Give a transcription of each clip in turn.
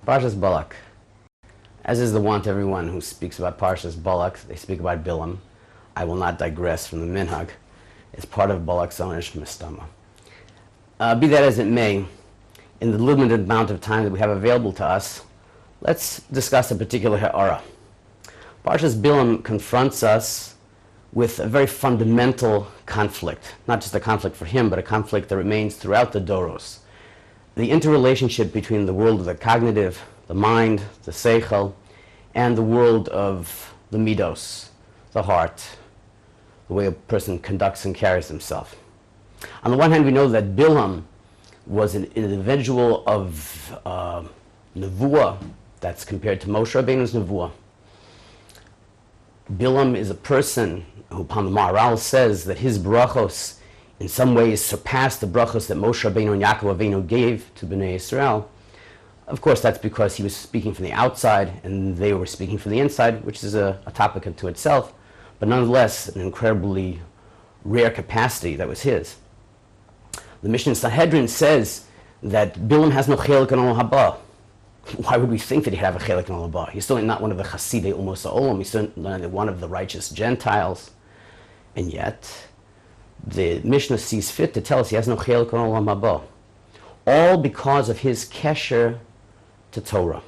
Parshas Bolok. As is the wont, everyone who speaks about Parshas Bolok, they speak about Bilam. I will not digress from the minhag. It's part of Bolok's own Mistama. Be that as it may, in the limited amount of time that we have available to us, let's discuss a particular ha'ara. Parshas Bilam confronts us with a very fundamental conflict, not just a conflict for him, but a conflict that remains throughout the Doros. The interrelationship between the world of the cognitive, the mind, the seichel, and the world of the midos, the heart, the way a person conducts and carries himself. On the one hand, we know that Bilam was an individual of nevuah that's compared to Moshe Rabbeinu's nevuah. Bilam is a person who, upon the Maharal, says that his brachos in some ways surpassed the brachos that Moshe Rabbeinu and Yaakov Avinu gave to Bnei Yisrael. Of course, that's because he was speaking from the outside and they were speaking from the inside, which is a topic unto itself, but nonetheless an incredibly rare capacity that was his. The Mishnah in Sanhedrin says that Bilam has no chelik in olam haba. Why would we think that he'd have a chelik in olam haba? He's certainly not one of the chasidei umos ha'olam. He's certainly one of the righteous Gentiles. And yet, the Mishnah sees fit to tell us he has no chelik in olam haba. All because of his kesher to Torah.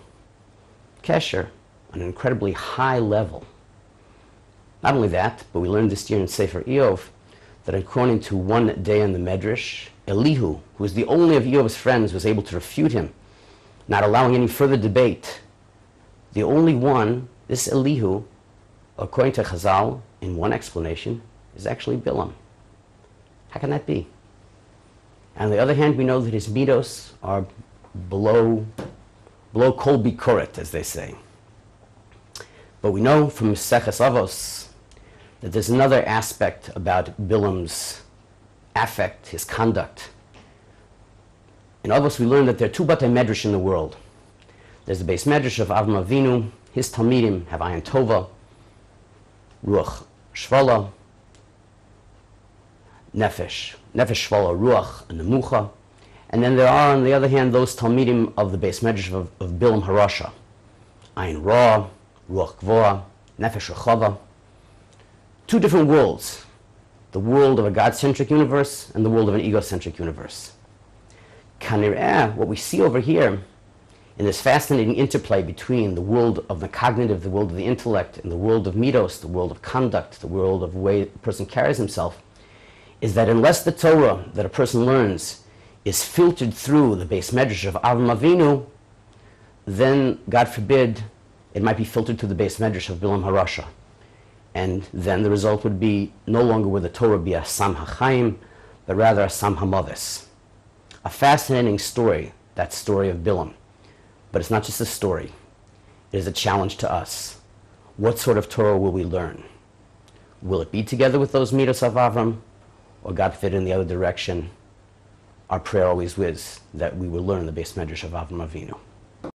Kesher on an incredibly high level. Not only that, but we learned this year in Sefer Eov that according to one day in the Medrash, Elihu, who was the only of Eov's friends, was able to refute him, not allowing any further debate. The only one, this Elihu, according to Chazal, in one explanation, is actually Bilam. How can that be? On the other hand, we know that his midos are below kol bikoret, as they say. But we know from Maseches Avos that there's another aspect about Bilam's affect, his conduct. In Avos, we learn that there are two Batei Medrash in the world. There's the Beis Medrash of Avram Avinu. His Talmidim have Ayin Tova, Ruach Shvala, Nefesh Shvala, Ruach, and Nemucha. And then there are, on the other hand, those Talmidim of the Beis Medrash of Bilam Harasha. Ayin Ra, Ruach Gvoa, Nefesh Rechava. Two different worlds. The world of a God-centric universe and the world of an egocentric universe. Kanir'eh, what we see over here in this fascinating interplay between the world of the cognitive, the world of the intellect, and the world of midos, the world of conduct, the world of the way a person carries himself, is that unless the Torah that a person learns is filtered through the Beis Medrash of Avram Avinu, then, God forbid, it might be filtered through the Beis Medrash of Bilam Harasha. And then the result would be no longer would the Torah be a Sam HaChaim, but rather a Sam HaMavis. A fascinating story, that story of Bilam. But it's not just a story. It is a challenge to us. What sort of Torah will we learn? Will it be together with those midos of Avram? Or God forbid in the other direction? Our prayer always is that we will learn the Beis Medrash of Avram Avinu.